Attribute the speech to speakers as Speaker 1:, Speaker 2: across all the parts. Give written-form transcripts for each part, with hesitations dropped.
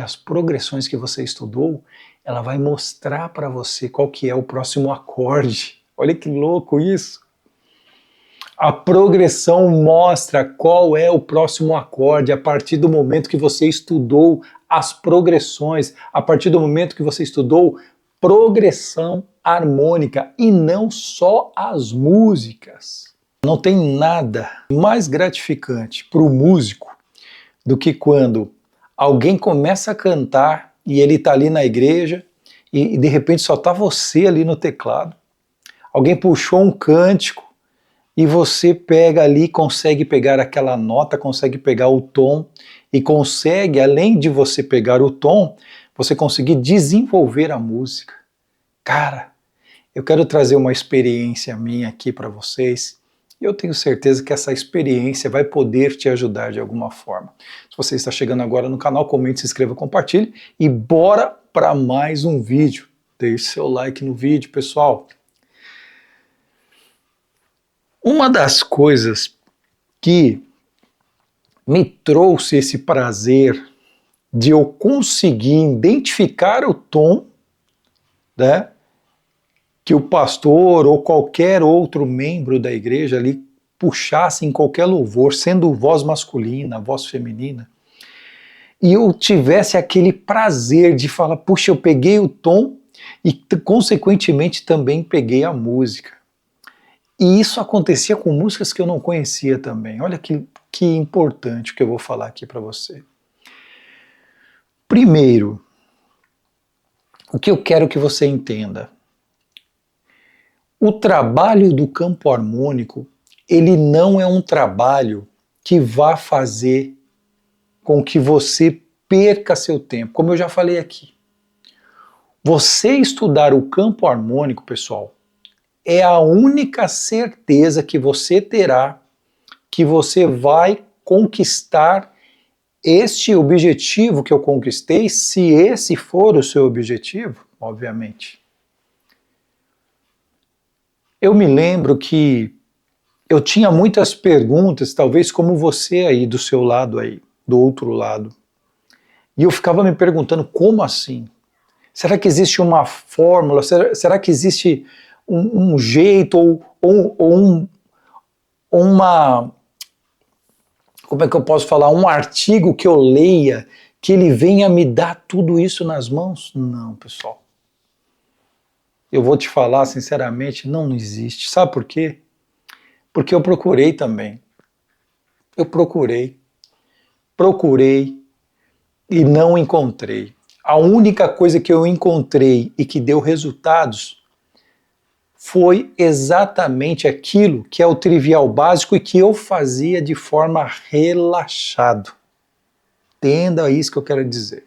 Speaker 1: as progressões que você estudou, ela vai mostrar para você qual que é o próximo acorde. Olha que louco isso! A progressão mostra qual é o próximo acorde a partir do momento que você estudou as progressões, a partir do momento que você estudou progressão harmônica e não só as músicas. Não tem nada mais gratificante para o músico do que quando alguém começa a cantar e ele está ali na igreja e de repente só está você ali no teclado. Alguém puxou um cântico e você pega ali, consegue pegar aquela nota, consegue pegar o tom e consegue, além de você pegar o tom, você conseguir desenvolver a música. Cara, eu quero trazer uma experiência minha aqui para vocês e eu tenho certeza que essa experiência vai poder te ajudar de alguma forma. Se você está chegando agora no canal, comente, se inscreva, compartilhe e bora para mais um vídeo. Deixe seu like no vídeo, pessoal. Uma das coisas que me trouxe esse prazer de eu conseguir identificar o tom, né, que o pastor ou qualquer outro membro da igreja ali puxasse em qualquer louvor, sendo voz masculina, voz feminina, e eu tivesse aquele prazer de falar, puxa, eu peguei o tom e consequentemente também peguei a música. E isso acontecia com músicas que eu não conhecia também. Olha que importante o que eu vou falar aqui para você. Primeiro, o que eu quero que você entenda. O trabalho do campo harmônico, ele não é um trabalho que vá fazer com que você perca seu tempo, como eu já falei aqui. Você estudar o campo harmônico, pessoal, é a única certeza que você terá que você vai conquistar este objetivo que eu conquistei, se esse for o seu objetivo, obviamente. Eu me lembro que eu tinha muitas perguntas, talvez como você aí do seu lado aí, do outro lado. E eu ficava me perguntando, como assim? Será que existe uma fórmula? Será que existe um jeito ou uma... Como é que eu posso falar? Um artigo que eu leia, que ele venha me dar tudo isso nas mãos? Não, pessoal. Eu vou te falar sinceramente, não existe. Sabe por quê? Porque eu procurei também. Eu procurei e não encontrei. A única coisa que eu encontrei e que deu resultados foi exatamente aquilo que é o trivial básico e que eu fazia de forma relaxado. Entenda isso que eu quero dizer.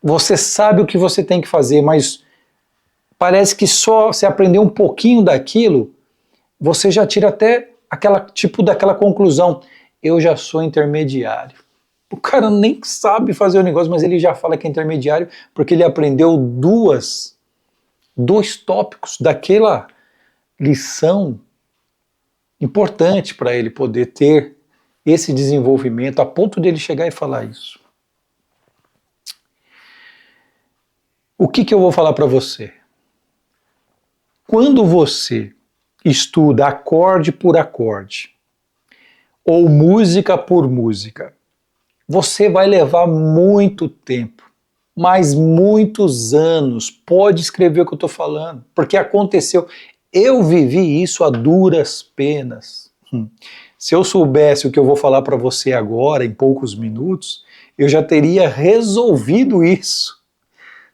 Speaker 1: Você sabe o que você tem que fazer, mas parece que só você aprender um pouquinho daquilo, você já tira até daquela conclusão. Eu já sou intermediário. O cara nem sabe fazer o negócio, mas ele já fala que é intermediário porque ele aprendeu dois tópicos daquela lição importante para ele poder ter esse desenvolvimento a ponto de ele chegar e falar isso. O que eu vou falar para você? Quando você estuda acorde por acorde ou música por música, você vai levar muito tempo, mas muitos anos. Pode escrever o que eu estou falando, porque aconteceu. Eu vivi isso a duras penas. Se eu soubesse o que eu vou falar para você agora, em poucos minutos, eu já teria resolvido isso,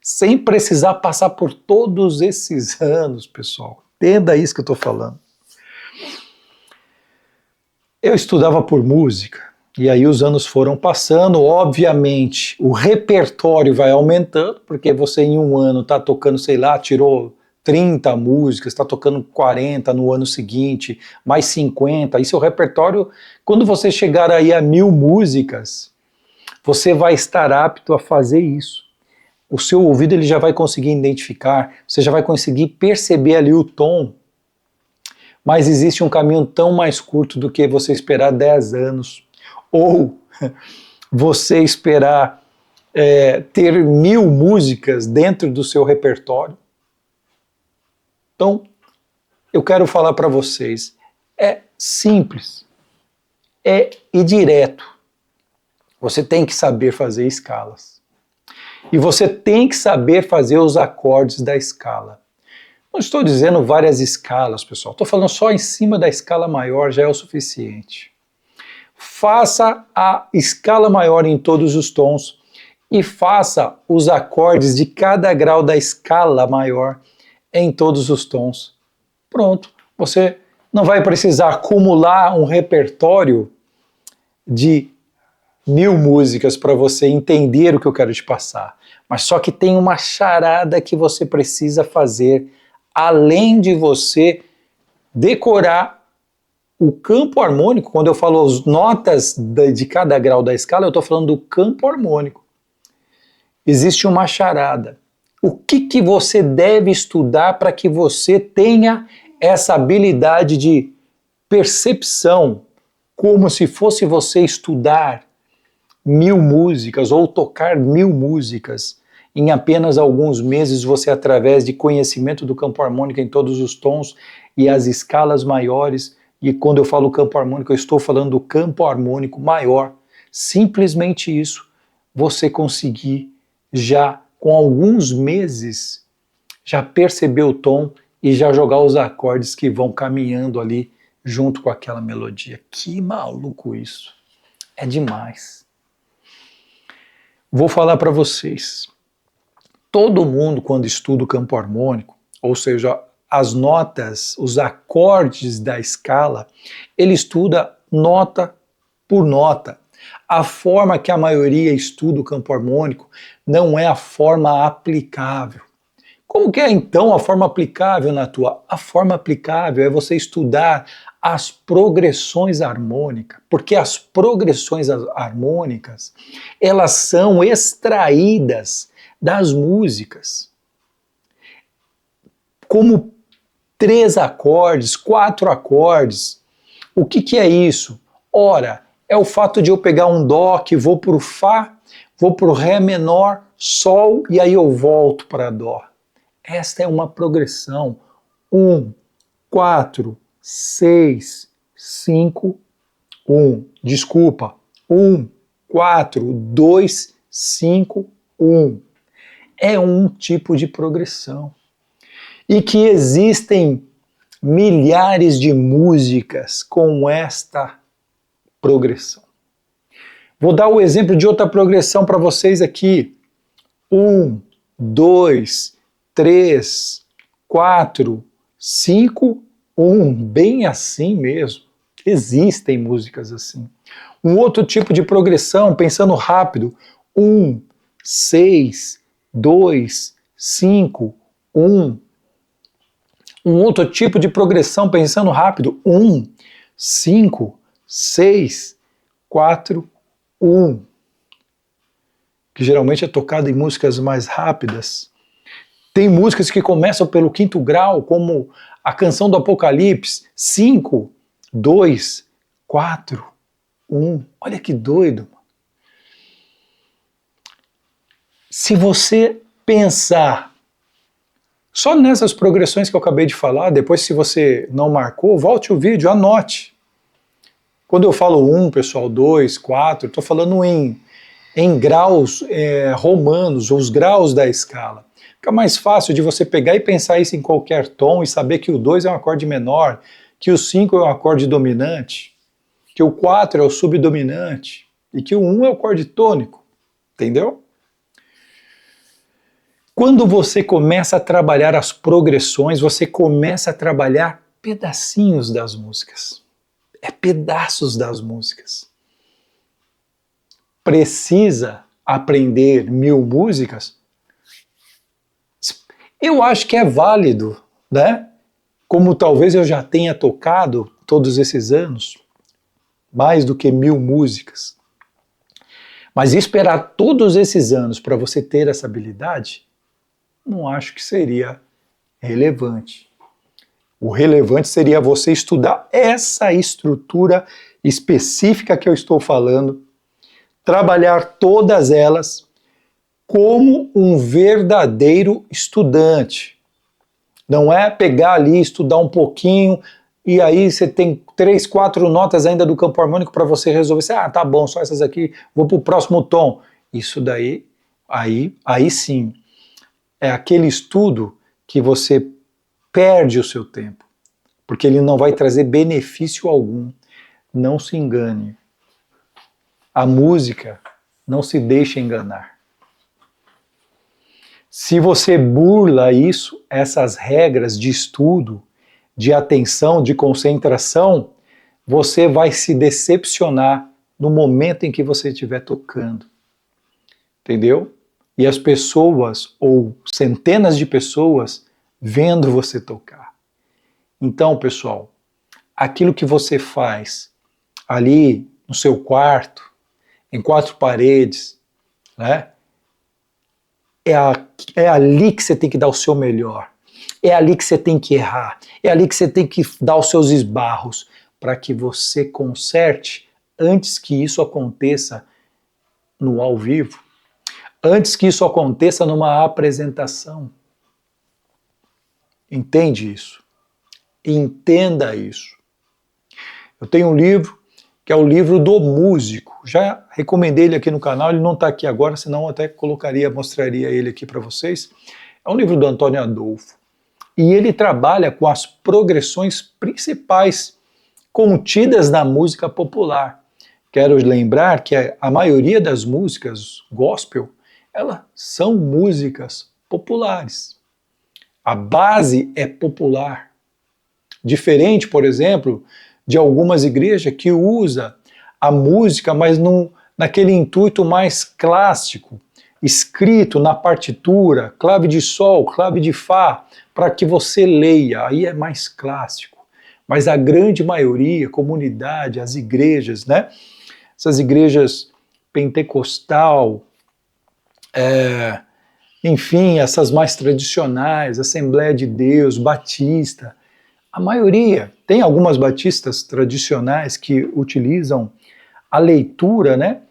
Speaker 1: sem precisar passar por todos esses anos, pessoal. Entenda isso que eu estou falando. Eu estudava por música, e aí os anos foram passando, obviamente o repertório vai aumentando, porque você em um ano está tocando, sei lá, tirou 30 músicas, está tocando 40 no ano seguinte, mais 50, e seu repertório, quando você chegar aí a 1000 músicas, você vai estar apto a fazer isso. O seu ouvido ele já vai conseguir identificar, você já vai conseguir perceber ali o tom, mas existe um caminho tão mais curto do que você esperar 10 anos, ou você esperar ter 1000 músicas dentro do seu repertório? Então, eu quero falar para vocês, é simples, e direto. Você tem que saber fazer escalas. E você tem que saber fazer os acordes da escala. Não estou dizendo várias escalas, pessoal. Estou falando só em cima da escala maior, já é o suficiente. Faça a escala maior em todos os tons e faça os acordes de cada grau da escala maior em todos os tons. Pronto. Você não vai precisar acumular um repertório de 1000 músicas para você entender o que eu quero te passar. Mas só que tem uma charada que você precisa fazer, além de você decorar o campo harmônico. Quando eu falo as notas de cada grau da escala, eu estou falando do campo harmônico. Existe uma charada. O que você deve estudar para que você tenha essa habilidade de percepção, como se fosse você estudar 1000 músicas ou tocar 1000 músicas em apenas alguns meses, você, através de conhecimento do campo harmônico em todos os tons e as escalas maiores, e quando eu falo campo harmônico, eu estou falando do campo harmônico maior, simplesmente isso, você conseguir já com alguns meses já perceber o tom e já jogar os acordes que vão caminhando ali junto com aquela melodia. Que maluco isso! É demais. Vou falar para vocês. Todo mundo, quando estuda o campo harmônico, ou seja, as notas, os acordes da escala, ele estuda nota por nota. A forma que a maioria estuda o campo harmônico não é a forma aplicável. Como que é então a forma aplicável na tua? A forma aplicável é você estudar as progressões harmônicas, porque as progressões harmônicas, elas são extraídas das músicas. Como 3 acordes, 4 acordes. O que é isso? Ora, é o fato de eu pegar um Dó, que vou para o Fá, vou para o Ré menor, Sol, e aí eu volto para Dó. Esta é uma progressão. 1, 4, 6, 5, 1. Desculpa. 1, 4, 2, 5, 1. É um tipo de progressão. E que existem milhares de músicas com esta progressão. Vou dar o exemplo de outra progressão para vocês aqui. 1, 2, 3, 4, 5, 1. Bem assim mesmo. Existem músicas assim. Um outro tipo de progressão, pensando rápido. 1, 6, 2, 5, 1. Um outro tipo de progressão, pensando rápido. 1, 5, 6, 4, 1. Que geralmente é tocado em músicas mais rápidas. Tem músicas que começam pelo 5º grau, como a canção do Apocalipse. 5, 2, 4, 1. Olha que doido. Se você pensar só nessas progressões que eu acabei de falar, depois, se você não marcou, volte o vídeo, anote. Quando eu falo 1, pessoal, 2, 4, estou falando em graus romanos, os graus da escala. Fica mais fácil de você pegar e pensar isso em qualquer tom e saber que o 2 é um acorde menor, que o 5 é um acorde dominante, que o 4 é o subdominante e que o 1 é o acorde tônico. Entendeu? Quando você começa a trabalhar as progressões, você começa a trabalhar pedacinhos das músicas. É pedaços das músicas. Precisa aprender 1000 músicas? Eu acho que é válido, né? Como talvez eu já tenha tocado todos esses anos, mais do que 1000 músicas. Mas esperar todos esses anos para você ter essa habilidade, não acho que seria relevante. O relevante seria você estudar essa estrutura específica que eu estou falando, trabalhar todas elas, como um verdadeiro estudante. Não é pegar ali, estudar um pouquinho, e aí você tem 3, 4 notas ainda do campo harmônico para você resolver. Você, tá bom, só essas aqui, vou para o próximo tom. Isso daí, aí sim, é aquele estudo que você perde o seu tempo, porque ele não vai trazer benefício algum. Não se engane. A música não se deixa enganar. Se você burla isso, essas regras de estudo, de atenção, de concentração, você vai se decepcionar no momento em que você estiver tocando. Entendeu? E as pessoas, ou centenas de pessoas, vendo você tocar. Então, pessoal, aquilo que você faz ali no seu quarto, em 4 paredes, né? É ali que você tem que dar o seu melhor. É ali que você tem que errar. É ali que você tem que dar os seus esbarros para que você conserte antes que isso aconteça no ao vivo, antes que isso aconteça numa apresentação. Entende isso? Entenda isso. Eu tenho um livro que é o livro do músico. Já recomendei ele aqui no canal, ele não está aqui agora, senão eu até mostraria ele aqui para vocês. É um livro do Antônio Adolfo. E ele trabalha com as progressões principais contidas na música popular. Quero lembrar que a maioria das músicas gospel, elas são músicas populares. A base é popular. Diferente, por exemplo, de algumas igrejas que usa a música, mas naquele intuito mais clássico, escrito na partitura, clave de sol, clave de fá, para que você leia, aí é mais clássico. Mas a grande maioria, comunidade, as igrejas, né? Essas igrejas pentecostal, enfim, essas mais tradicionais, Assembleia de Deus, Batista, a maioria, tem algumas batistas tradicionais que utilizam a leitura, né,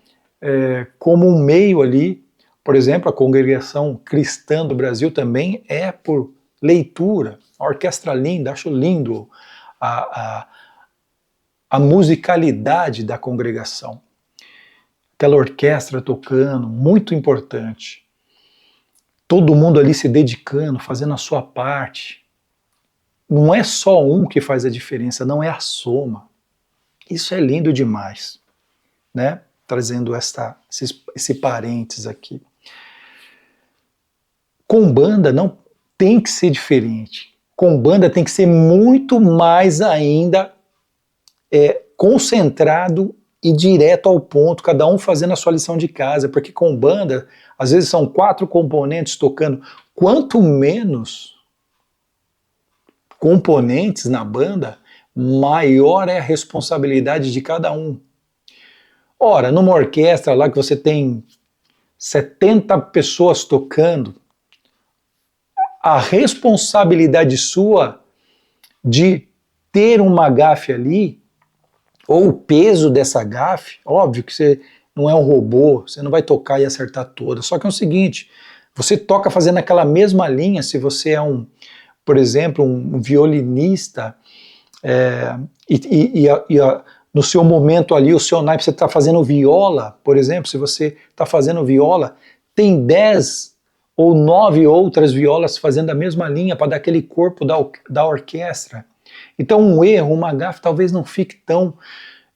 Speaker 1: como um meio ali. Por exemplo, a Congregação Cristã do Brasil também é por leitura. A orquestra linda, acho lindo a musicalidade da congregação. Aquela orquestra tocando, muito importante. Todo mundo ali se dedicando, fazendo a sua parte. Não é só um que faz a diferença, não é a soma. Isso é lindo demais, né? Trazendo esse parênteses aqui. Com banda não tem que ser diferente. Com banda tem que ser muito mais ainda concentrado e direto ao ponto, cada um fazendo a sua lição de casa, porque com banda, às vezes são 4 componentes tocando. Quanto menos componentes na banda, maior é a responsabilidade de cada um. Ora, numa orquestra lá que você tem 70 pessoas tocando, a responsabilidade sua de ter uma gafe ali, ou o peso dessa gafe, óbvio que você não é um robô, você não vai tocar e acertar toda, só que é o seguinte, você toca fazendo aquela mesma linha, se você é por exemplo, um violinista, no seu momento ali, o seu naipe, você está fazendo viola, por exemplo, se você está fazendo viola, tem 10 ou 9 outras violas fazendo a mesma linha para dar aquele corpo da orquestra. Então um erro, uma gafe talvez não fique tão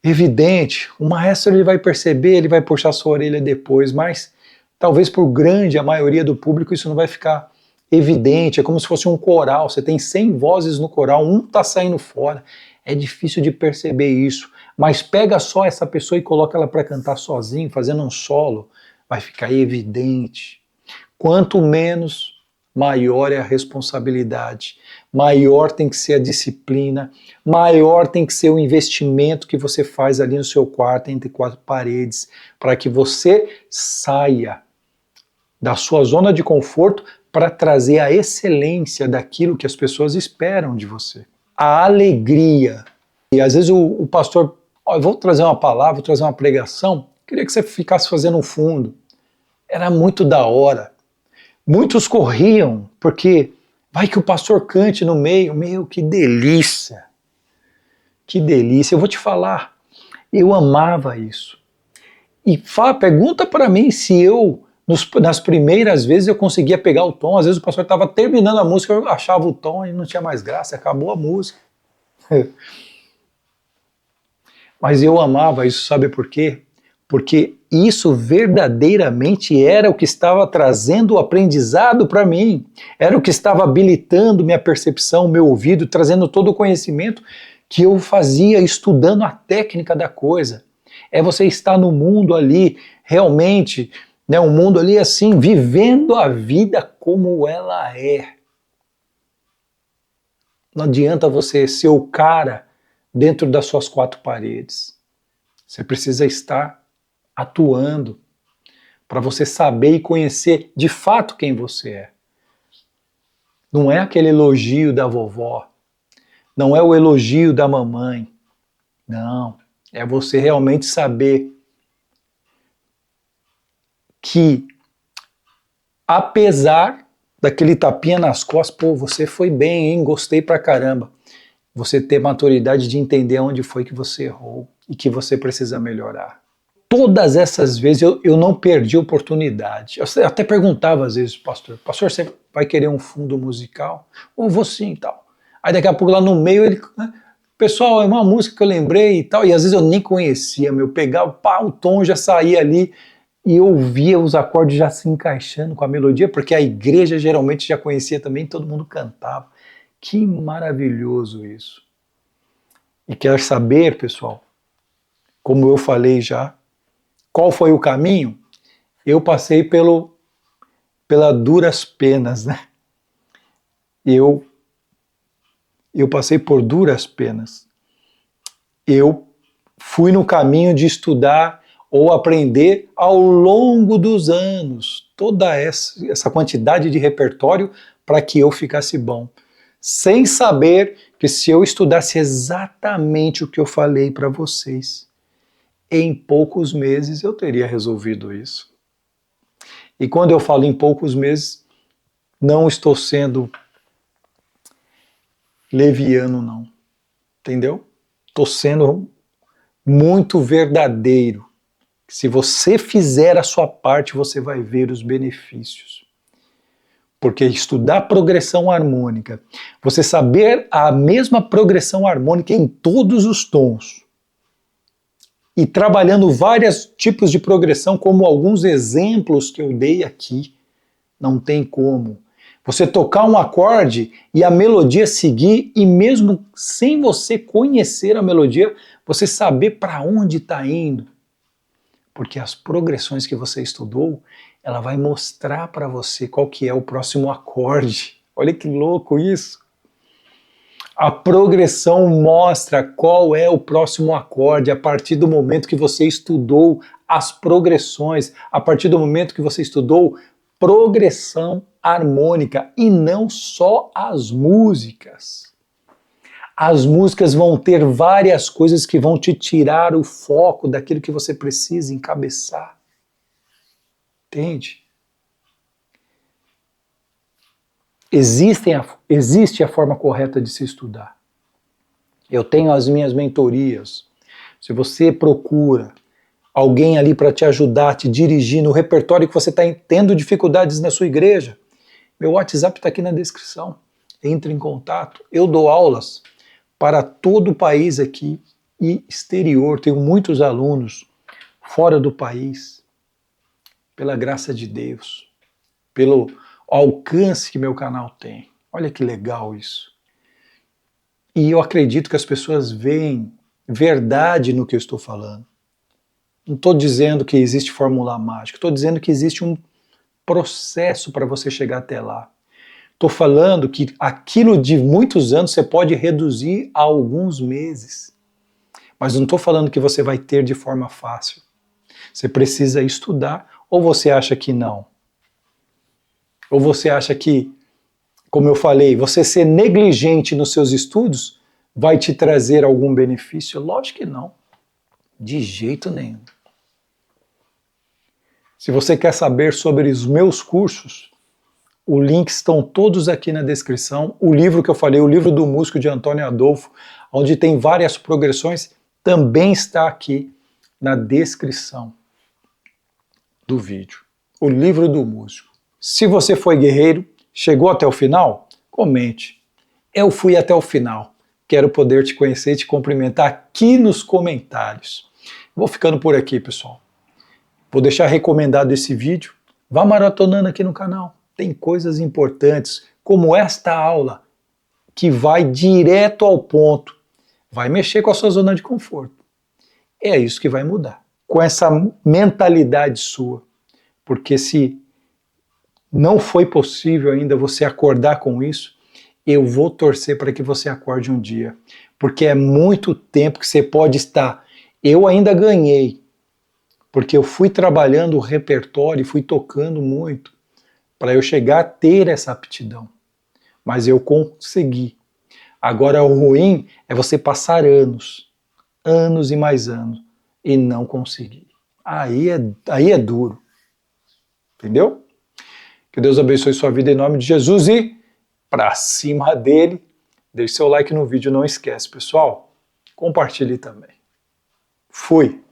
Speaker 1: evidente, o maestro ele vai perceber, ele vai puxar sua orelha depois, mas talvez por grande a maioria do público isso não vai ficar evidente, é como se fosse um coral, você tem 100 vozes no coral, um está saindo fora, é difícil de perceber isso, mas pega só essa pessoa e coloca ela para cantar sozinho, fazendo um solo, vai ficar evidente. Quanto menos, maior é a responsabilidade, maior tem que ser a disciplina, maior tem que ser o investimento que você faz ali no seu quarto, entre 4 paredes, para que você saia da sua zona de conforto para trazer a excelência daquilo que as pessoas esperam de você. A alegria. E às vezes o pastor, eu vou trazer uma palavra, vou trazer uma pregação, queria que você ficasse fazendo um fundo. Era muito da hora. Muitos corriam, porque vai que o pastor cante no meio. Meu, que delícia! Que delícia! Eu vou te falar, eu amava isso. E pergunta para mim se eu, nas primeiras vezes, eu conseguia pegar o tom. Às vezes o pastor estava terminando a música, eu achava o tom e não tinha mais graça, acabou a música. Mas eu amava isso, sabe por quê? Porque isso verdadeiramente era o que estava trazendo o aprendizado para mim, era o que estava habilitando minha percepção, meu ouvido, trazendo todo o conhecimento que eu fazia estudando a técnica da coisa. É você estar no mundo ali, realmente, né, um mundo ali assim, vivendo a vida como ela é. Não adianta você ser o cara dentro das suas quatro paredes. Você precisa estar atuando para você saber e conhecer de fato quem você é. Não é aquele elogio da vovó, não é o elogio da mamãe, não. É você realmente saber que, apesar daquele tapinha nas costas, pô, você foi bem, hein? Gostei pra caramba. Você ter maturidade de entender onde foi que você errou e que você precisa melhorar. Todas essas vezes eu não perdi a oportunidade. Eu até perguntava às vezes, pastor, você vai querer um fundo musical? Ou vou sim e tal. Aí daqui a pouco lá no meio ele, pessoal, é uma música que eu lembrei e tal, e às vezes eu nem conhecia, meu, pegava, pá, o tom já saía ali, e eu via os acordes já se encaixando com a melodia, porque a igreja geralmente já conhecia também, todo mundo cantava. Que maravilhoso isso. E quer saber, pessoal, como eu falei já, qual foi o caminho? Eu passei pela duras penas, né? Eu passei por duras penas. Eu fui no caminho de estudar ou aprender ao longo dos anos toda essa quantidade de repertório para que eu ficasse bom, sem saber que se eu estudasse exatamente o que eu falei para vocês, em poucos meses eu teria resolvido isso. E quando eu falo em poucos meses, não estou sendo leviano, não. Entendeu? Estou sendo muito verdadeiro. Se você fizer a sua parte, você vai ver os benefícios. Porque estudar progressão harmônica, você saber a mesma progressão harmônica em todos os tons, e trabalhando vários tipos de progressão, como alguns exemplos que eu dei aqui, não tem como. Você tocar um acorde e a melodia seguir, e mesmo sem você conhecer a melodia, você saber para onde está indo. Porque as progressões que você estudou, ela vai mostrar para você qual que é o próximo acorde. Olha que louco isso! A progressão mostra qual é o próximo acorde a partir do momento que você estudou as progressões, a partir do momento que você estudou progressão harmônica e não só as músicas. As músicas vão ter várias coisas que vão te tirar o foco daquilo que você precisa encabeçar. Entende? Existe a forma correta de se estudar. Eu tenho as minhas mentorias. Se você procura alguém ali para te ajudar, te dirigir no repertório que você está tendo dificuldades na sua igreja, meu WhatsApp está aqui na descrição. Entre em contato. Eu dou aulas para todo o país aqui e exterior. Tenho muitos alunos fora do país. Pela graça de Deus. Pelo alcance que meu canal tem. Olha que legal isso. E eu acredito que as pessoas veem verdade no que eu estou falando. Não estou dizendo que existe fórmula mágica, estou dizendo que existe um processo para você chegar até lá. Estou falando que aquilo de muitos anos você pode reduzir a alguns meses. Mas não estou falando que você vai ter de forma fácil. Você precisa estudar, ou você acha que não? Ou você acha que, como eu falei, você ser negligente nos seus estudos vai te trazer algum benefício? Lógico que não. De jeito nenhum. Se você quer saber sobre os meus cursos, os links estão todos aqui na descrição. O livro que eu falei, o livro do músico de Antônio Adolfo, onde tem várias progressões, também está aqui na descrição do vídeo. O livro do músico. Se você foi guerreiro, chegou até o final, comente. Eu fui até o final. Quero poder te conhecer e te cumprimentar aqui nos comentários. Vou ficando por aqui, pessoal. Vou deixar recomendado esse vídeo. Vá maratonando aqui no canal. Tem coisas importantes, como esta aula, que vai direto ao ponto. Vai mexer com a sua zona de conforto. É isso que vai mudar. Com essa mentalidade sua. Porque se não foi possível ainda você acordar com isso, eu vou torcer para que você acorde um dia. Porque é muito tempo que você pode estar. Eu ainda ganhei. Porque eu fui trabalhando o repertório e fui tocando muito para eu chegar a ter essa aptidão. Mas eu consegui. Agora o ruim é você passar anos, anos e mais anos, e não conseguir. Aí é duro. Entendeu? Que Deus abençoe sua vida em nome de Jesus e pra cima dele. Deixe seu like no vídeo, não esquece, pessoal. Compartilhe também. Fui!